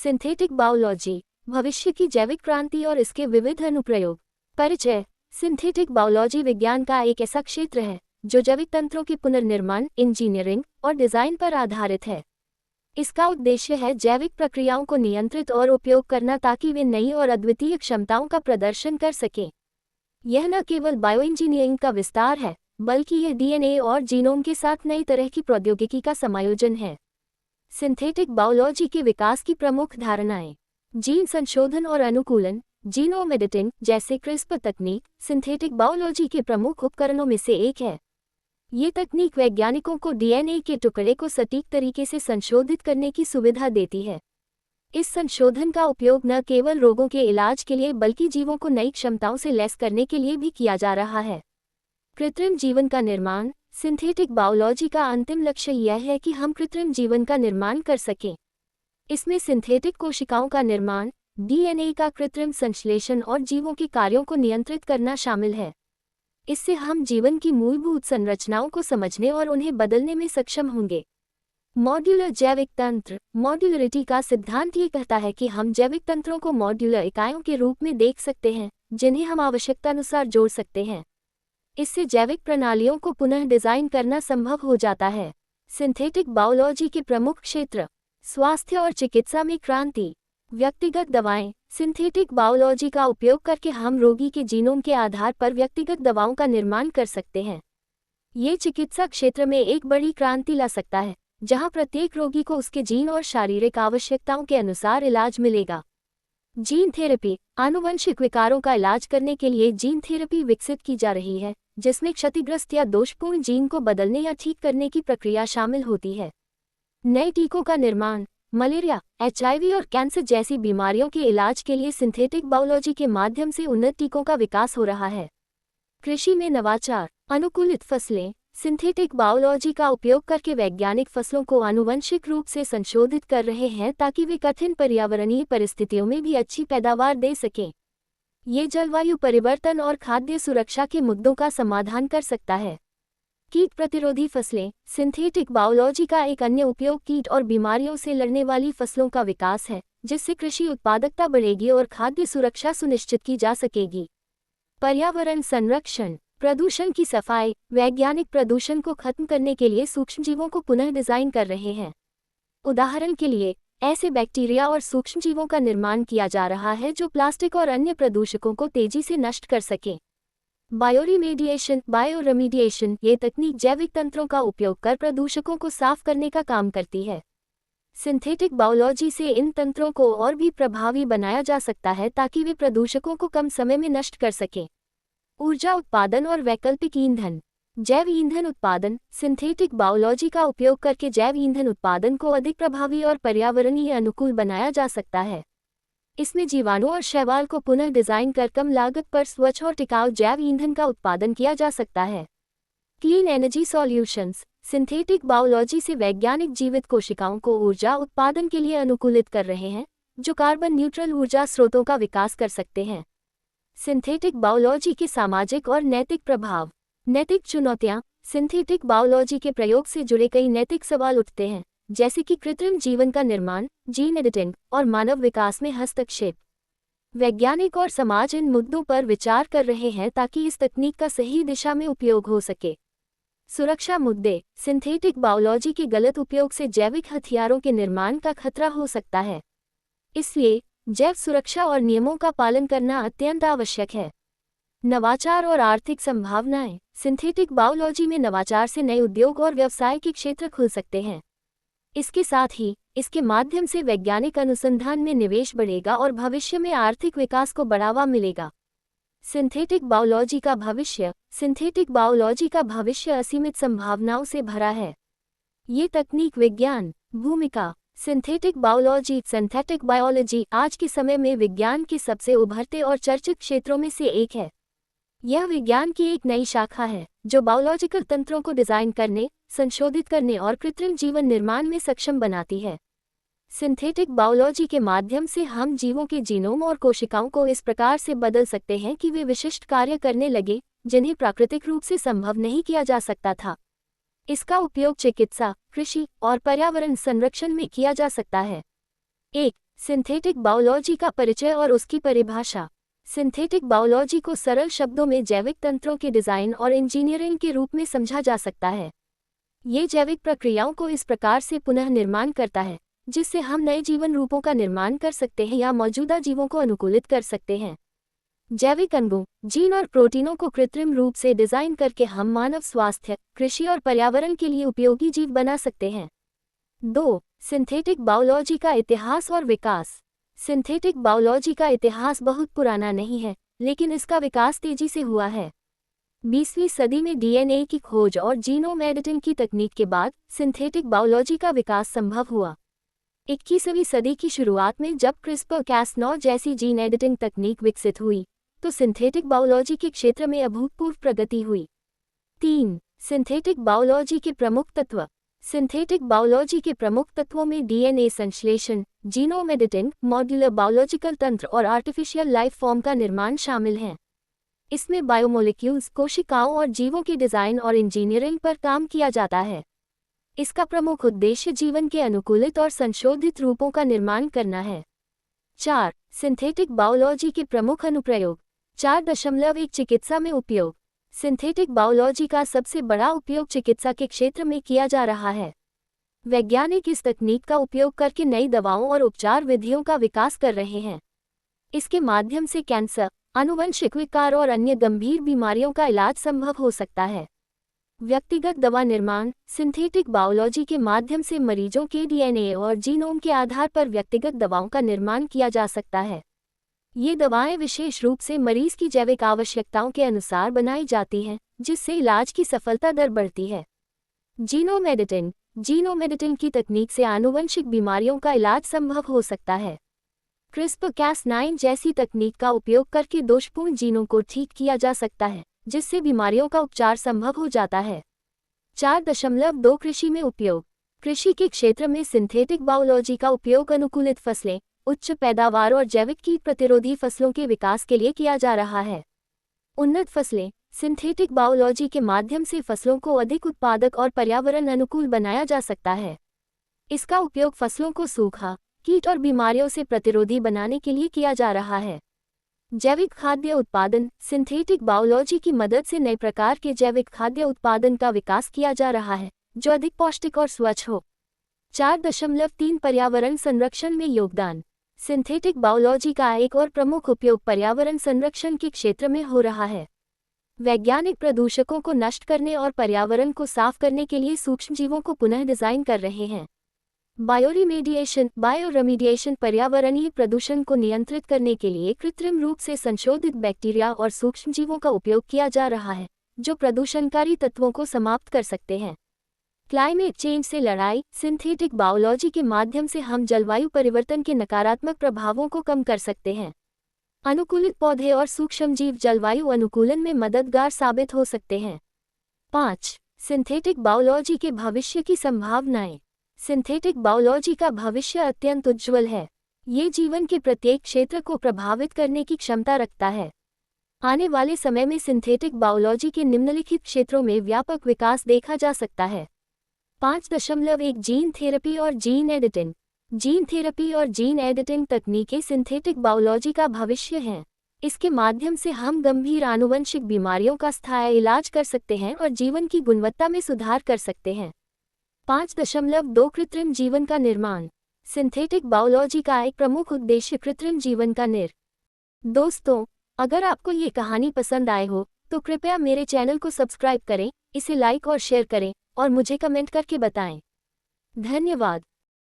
Synthetic biology, भविष्य की जैविक क्रांति और इसके विविध अनुप्रयोग। परिचय। सिंथेटिक बायोलॉजी विज्ञान का एक ऐसा क्षेत्र है जो जैविक तंत्रों के पुनर्निर्माण, इंजीनियरिंग और डिजाइन पर आधारित है। इसका उद्देश्य है जैविक प्रक्रियाओं को नियंत्रित और उपयोग करना ताकि वे नई और अद्वितीय क्षमताओं का प्रदर्शन कर सकें। यह न केवल बायोइंजीनियरिंग का विस्तार है, बल्कि यह डीएनए और जीनोम के साथ नई तरह की प्रौद्योगिकी का समायोजन है। सिंथेटिक बायोलॉजी के विकास की प्रमुख धारणाएं। जीन संशोधन और अनुकूलन, जीनोम एडिटिंग जैसे क्रिस्पर तकनीक सिंथेटिक बायोलॉजी के प्रमुख उपकरणों में से एक है। ये तकनीक वैज्ञानिकों को डीएनए के टुकड़े को सटीक तरीके से संशोधित करने की सुविधा देती है। इस संशोधन का उपयोग न केवल रोगों के इलाज के लिए बल्कि जीवों को नई क्षमताओं से लैस करने के लिए भी किया जा रहा है। कृत्रिम जीवन का निर्माण। सिंथेटिक बायोलॉजी का अंतिम लक्ष्य यह है कि हम कृत्रिम जीवन का निर्माण कर सकें। इसमें सिंथेटिक कोशिकाओं का निर्माण, डीएनए का कृत्रिम संश्लेषण और जीवों के कार्यों को नियंत्रित करना शामिल है। इससे हम जीवन की मूलभूत संरचनाओं को समझने और उन्हें बदलने में सक्षम होंगे। मॉड्यूलर जैविक तंत्र। मॉड्यूलरिटी का सिद्धांत ये कहता है कि हम जैविक तंत्रों को मॉड्यूलर इकाइयों के रूप में देख सकते हैं, जिन्हें हम आवश्यकतानुसार जोड़ सकते हैं। इससे जैविक प्रणालियों को पुनः डिजाइन करना संभव हो जाता है। सिंथेटिक बायोलॉजी के प्रमुख क्षेत्र। स्वास्थ्य और चिकित्सा में क्रांति। व्यक्तिगत दवाएं। सिंथेटिक बायोलॉजी का उपयोग करके हम रोगी के जीनोम के आधार पर व्यक्तिगत दवाओं का निर्माण कर सकते हैं। ये चिकित्सा क्षेत्र में एक बड़ी क्रांति ला सकता है, जहां प्रत्येक रोगी को उसके जीन और शारीरिक आवश्यकताओं के अनुसार इलाज मिलेगा। Gene therapy. आनुवंशिक विकारों का इलाज करने के लिए जीन थेरेपी विकसित की जा रही है, जिसमें क्षतिग्रस्त या दोषपूर्ण जीन को बदलने या ठीक करने की प्रक्रिया शामिल होती है। नए टीकों का निर्माण। मलेरिया, एचआईवी और कैंसर जैसी बीमारियों के इलाज के लिए सिंथेटिक बायोलॉजी के माध्यम से उन्नत टीकों का विकास हो रहा है। कृषि में नवाचार। अनुकूलित फसलें। सिंथेटिक बायोलॉजी का उपयोग करके वैज्ञानिक फसलों को आनुवंशिक रूप से संशोधित कर रहे हैं ताकि वे कठिन पर्यावरणीय परिस्थितियों में भी अच्छी पैदावार दे सकें। ये जलवायु परिवर्तन और खाद्य सुरक्षा के मुद्दों का समाधान कर सकता है। कीट प्रतिरोधी फसलें। सिंथेटिक बायोलॉजी का एक अन्य उपयोग कीट और बीमारियों से लड़ने वाली फसलों का विकास है, जिससे कृषि उत्पादकता बढ़ेगी और खाद्य सुरक्षा सुनिश्चित की जा सकेगी। पर्यावरण संरक्षण। प्रदूषण की सफाई। वैज्ञानिक प्रदूषण को खत्म करने के लिए सूक्ष्मजीवों को पुनः डिजाइन कर रहे हैं। उदाहरण के लिए, ऐसे बैक्टीरिया और सूक्ष्मजीवों का निर्माण किया जा रहा है जो प्लास्टिक और अन्य प्रदूषकों को तेजी से नष्ट कर सकें। बायोरेमिडिएशन ये तकनीक जैविक तंत्रों का उपयोग कर प्रदूषकों को साफ करने का काम करती है। सिंथेटिक बायोलॉजी से इन तंत्रों को और भी प्रभावी बनाया जा सकता है ताकि वे प्रदूषकों को कम समय में नष्ट कर सकें। ऊर्जा उत्पादन और वैकल्पिक ईंधन। जैव ईंधन उत्पादन। सिंथेटिक बायोलॉजी का उपयोग करके जैव ईंधन उत्पादन को अधिक प्रभावी और पर्यावरणीय अनुकूल बनाया जा सकता है। इसमें जीवाणु और शैवाल को पुनः डिजाइन कर कम लागत पर स्वच्छ और टिकाऊ जैव ईंधन का उत्पादन किया जा सकता है। Clean energy solutions. Synthetic biology से वैज्ञानिक जीवित कोशिकाओं को ऊर्जा उत्पादन के लिए अनुकूलित कर रहे हैं, जो कार्बन न्यूट्रल ऊर्जा स्रोतों का विकास कर सकते हैं। सिंथेटिक बायोलॉजी के सामाजिक और नैतिक प्रभाव। नैतिक चुनौतियां। सिंथेटिक बायोलॉजी के प्रयोग से जुड़े कई नैतिक सवाल उठते हैं, जैसे कि कृत्रिम जीवन का निर्माण, जीन एडिटिंग और मानव विकास में हस्तक्षेप। वैज्ञानिक और समाज इन मुद्दों पर विचार कर रहे हैं ताकि इस तकनीक का सही दिशा में उपयोग हो सके। सुरक्षा मुद्दे। सिंथेटिक बायोलॉजी के गलत उपयोग से जैविक हथियारों के निर्माण का खतरा हो सकता है। इसलिए जैव सुरक्षा और नियमों का पालन करना अत्यंत आवश्यक है। नवाचार और आर्थिक संभावनाएं। सिंथेटिक बायोलॉजी में नवाचार से नए उद्योग और व्यवसाय के क्षेत्र खुल सकते हैं। इसके साथ ही इसके माध्यम से वैज्ञानिक अनुसंधान में निवेश बढ़ेगा और भविष्य में आर्थिक विकास को बढ़ावा मिलेगा। सिंथेटिक बायोलॉजी का भविष्य। सिंथेटिक बायोलॉजी का भविष्य असीमित संभावनाओं से भरा है। ये तकनीक विज्ञान। भूमिका। सिंथेटिक बायोलॉजी आज के समय में विज्ञान के सबसे उभरते और चर्चित क्षेत्रों में से एक है। यह विज्ञान की एक नई शाखा है जो बायोलॉजिकल तंत्रों को डिजाइन करने, संशोधित करने और कृत्रिम जीवन निर्माण में सक्षम बनाती है। सिंथेटिक बायोलॉजी के माध्यम से हम जीवों के जीनोम और कोशिकाओं को इस प्रकार से बदल सकते हैं कि वे विशिष्ट कार्य करने लगे, जिन्हें प्राकृतिक रूप से संभव नहीं किया जा सकता था। इसका उपयोग चिकित्सा, कृषि और पर्यावरण संरक्षण में किया जा सकता है। 1. सिंथेटिक बायोलॉजी का परिचय और उसकी परिभाषा। सिंथेटिक बायोलॉजी को सरल शब्दों में जैविक तंत्रों के डिज़ाइन और इंजीनियरिंग के रूप में समझा जा सकता है। ये जैविक प्रक्रियाओं को इस प्रकार से पुनः निर्माण करता है जिससे हम नए जीवन रूपों का निर्माण कर सकते हैं या मौजूदा जीवों को अनुकूलित कर सकते हैं। जैविक अणुओं, जीन और प्रोटीनों को कृत्रिम रूप से डिज़ाइन करके हम मानव स्वास्थ्य, कृषि और पर्यावरण के लिए उपयोगी जीव बना सकते हैं। 2. सिंथेटिक बायोलॉजी का इतिहास और विकास। सिंथेटिक बायोलॉजी का इतिहास बहुत पुराना नहीं है, लेकिन इसका विकास तेजी से हुआ है। 20वीं सदी में डीएनए की खोज और जीनोम एडिटिंग की तकनीक के बाद सिंथेटिक बायोलॉजी का विकास संभव हुआ। 21वीं सदी की शुरुआत में जब क्रिस्पर-cas9 जैसी जीन एडिटिंग तकनीक विकसित हुई, तो सिंथेटिक बायोलॉजी के क्षेत्र में अभूतपूर्व प्रगति हुई। 3. सिंथेटिक बायोलॉजी के प्रमुख तत्व। सिंथेटिक बायोलॉजी के प्रमुख तत्वों में डीएनए संश्लेषण, जीनोम एडिटिंग, मॉड्यूलर बायोलॉजिकल तंत्र और आर्टिफिशियल लाइफ फॉर्म का निर्माण शामिल हैं। इसमें बायोमोलिक्यूल्स, कोशिकाओं और जीवों की डिज़ाइन और इंजीनियरिंग पर काम किया जाता है। इसका प्रमुख उद्देश्य जीवन के अनुकूलित और संशोधित रूपों का निर्माण करना है। 4. सिंथेटिक बायोलॉजी के प्रमुख अनुप्रयोग। 4.1 चिकित्सा में उपयोग। सिंथेटिक बायोलॉजी का सबसे बड़ा उपयोग चिकित्सा के क्षेत्र में किया जा रहा है। वैज्ञानिक इस तकनीक का उपयोग करके नई दवाओं और उपचार विधियों का विकास कर रहे हैं। इसके माध्यम से कैंसर, आनुवंशिक विकार और अन्य गंभीर बीमारियों का इलाज संभव हो सकता है। व्यक्तिगत दवा निर्माण। सिंथेटिक बायोलॉजी के माध्यम से मरीजों के डीएनए और जीनोम के आधार पर व्यक्तिगत दवाओं का निर्माण किया जा सकता है। ये दवाएं विशेष रूप से मरीज की जैविक आवश्यकताओं के अनुसार बनाई जाती हैं, जिससे इलाज की सफलता दर बढ़ती है। Genome editing. जीनोम एडिटिंग की तकनीक से आनुवंशिक बीमारियों का इलाज संभव हो सकता है। क्रिस्पर-cas9 जैसी तकनीक का उपयोग करके दोषपूर्ण जीनों को ठीक किया जा सकता है, जिससे बीमारियों का उपचार संभव हो जाता है। 4.2 कृषि में उपयोग। कृषि के क्षेत्र में सिंथेटिक बायोलॉजी का उपयोग अनुकूलित फसलें, उच्च पैदावार और जैविक कीट प्रतिरोधी फसलों के विकास के लिए किया जा रहा है। उन्नत फसलें। सिंथेटिक बायोलॉजी के माध्यम से फसलों को अधिक उत्पादक और पर्यावरण अनुकूल बनाया जा सकता है। इसका उपयोग फसलों को सूखा, कीट और बीमारियों से प्रतिरोधी बनाने के लिए किया जा रहा है। जैविक खाद्य उत्पादन। सिंथेटिक बायोलॉजी की मदद से नए प्रकार के जैविक खाद्य उत्पादन का विकास किया जा रहा है, जो अधिक पौष्टिक और स्वच्छ हो। 4.3 पर्यावरण संरक्षण में योगदान। सिंथेटिक बायोलॉजी का एक और प्रमुख उपयोग पर्यावरण संरक्षण के क्षेत्र में हो रहा है। वैज्ञानिक प्रदूषकों को नष्ट करने और पर्यावरण को साफ करने के लिए सूक्ष्मजीवों को पुनः डिज़ाइन कर रहे हैं। बायोरेमिडिएशन पर्यावरणीय प्रदूषण को नियंत्रित करने के लिए कृत्रिम रूप से संशोधित बैक्टीरिया और सूक्ष्मजीवों का उपयोग किया जा रहा है, जो प्रदूषणकारी तत्वों को समाप्त कर सकते हैं। क्लाइमेट चेंज से लड़ाई। सिंथेटिक बायोलॉजी के माध्यम से हम जलवायु परिवर्तन के नकारात्मक प्रभावों को कम कर सकते हैं। अनुकूलित पौधे और सूक्ष्मजीव जलवायु अनुकूलन में मददगार साबित हो सकते हैं। 5. सिंथेटिक बायोलॉजी के भविष्य की संभावनाएं। सिंथेटिक बायोलॉजी का भविष्य अत्यंत उज्ज्वल है। ये जीवन के प्रत्येक क्षेत्र को प्रभावित करने की क्षमता रखता है। आने वाले समय में सिंथेटिक बायोलॉजी के निम्नलिखित क्षेत्रों में व्यापक विकास देखा जा सकता है। 5.1 जीन थेरेपी और जीन एडिटिंग। जीन थेरेपी और जीन एडिटिंग तकनीकें सिंथेटिक बायोलॉजी का भविष्य हैं। इसके माध्यम से हम गंभीर आनुवंशिक बीमारियों का स्थायी इलाज कर सकते हैं और जीवन की गुणवत्ता में सुधार कर सकते हैं। 5.2 कृत्रिम जीवन का निर्माण। सिंथेटिक बायोलॉजी का एक प्रमुख उद्देश्य कृत्रिम जीवन का दोस्तों, अगर आपको ये कहानी पसंद आए हो तो कृपया मेरे चैनल को सब्सक्राइब करें, इसे लाइक और शेयर करें और मुझे कमेंट करके बताएं। धन्यवाद।